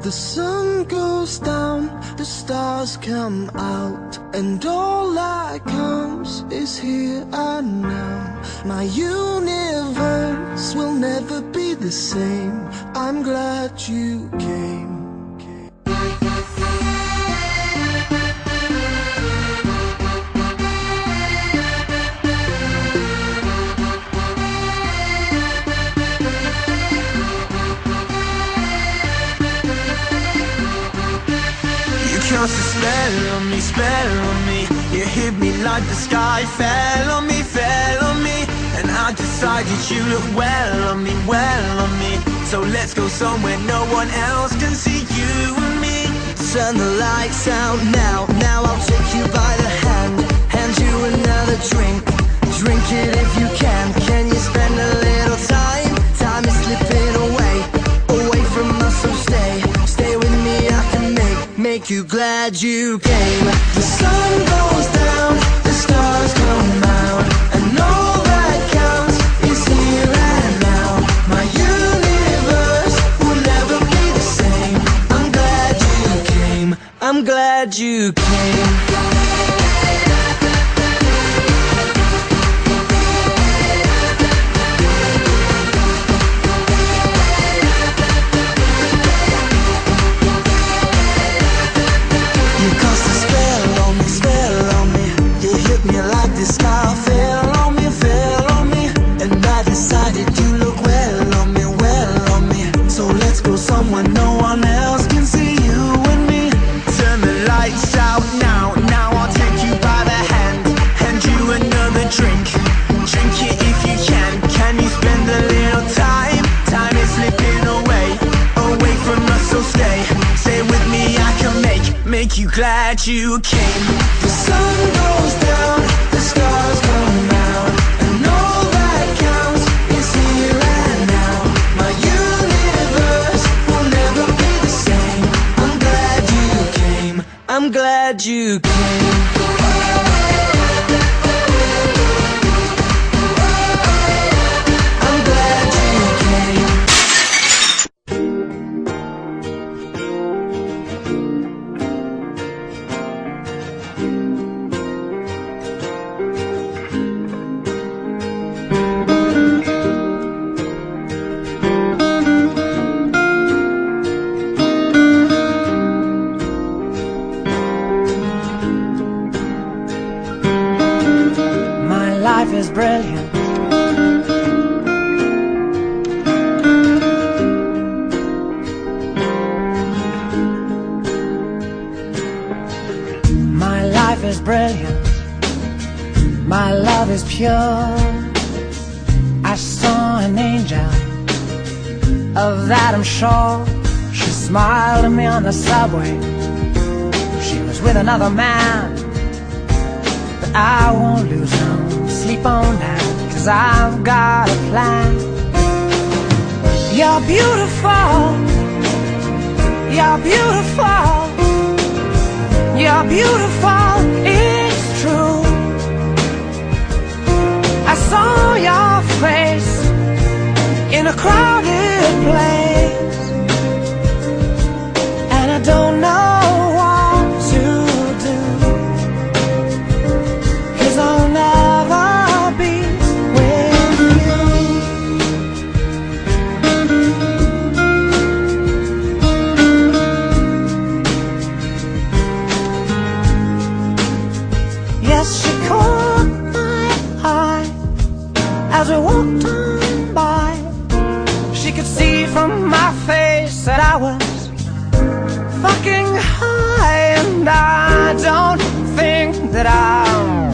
The sun goes down, the stars come out, and all that comes is here and now. My universe will never be the same. I'm glad you came. Cast a spell on me. You hit me like the sky fell on me, and I decided you look well on me. So let's go somewhere no one else can see you and me. Turn the lights out now, I'll take you by the hand you another drink. Drink it if you can you spend a little time? Time is slipping away from us, so stay with me, I can make you glad you came. The sun goes down, the stars come out, and all that counts is here and now. My universe will never be the same. I'm glad you came, I'm glad you came. This sky fell on me, and I decided you look well on me. So let's go somewhere no one else can see you and me. Turn the lights out now I'll take you by the hand you another drink. Drink it if you can you spend a little time? Time is slipping away from us, so stay with me, I can make you glad you came. The sun goes down, the stars come out, and all that counts is here and now. My universe will never be the same. I'm glad you came, I'm glad you came. Life is brilliant. My life is brilliant. My love is pure. I saw an angel, of that I'm sure. She smiled at me on the subway. She was with another man, but I won't lose no sleep on that, 'cause I've got a plan. You're beautiful, you're beautiful, you're beautiful, it's true. I saw your face in a crowded place, and I don't know what to do, 'cause I'll never be with you. Yes, she caught my eye as we walked on by. She could see from my face that I was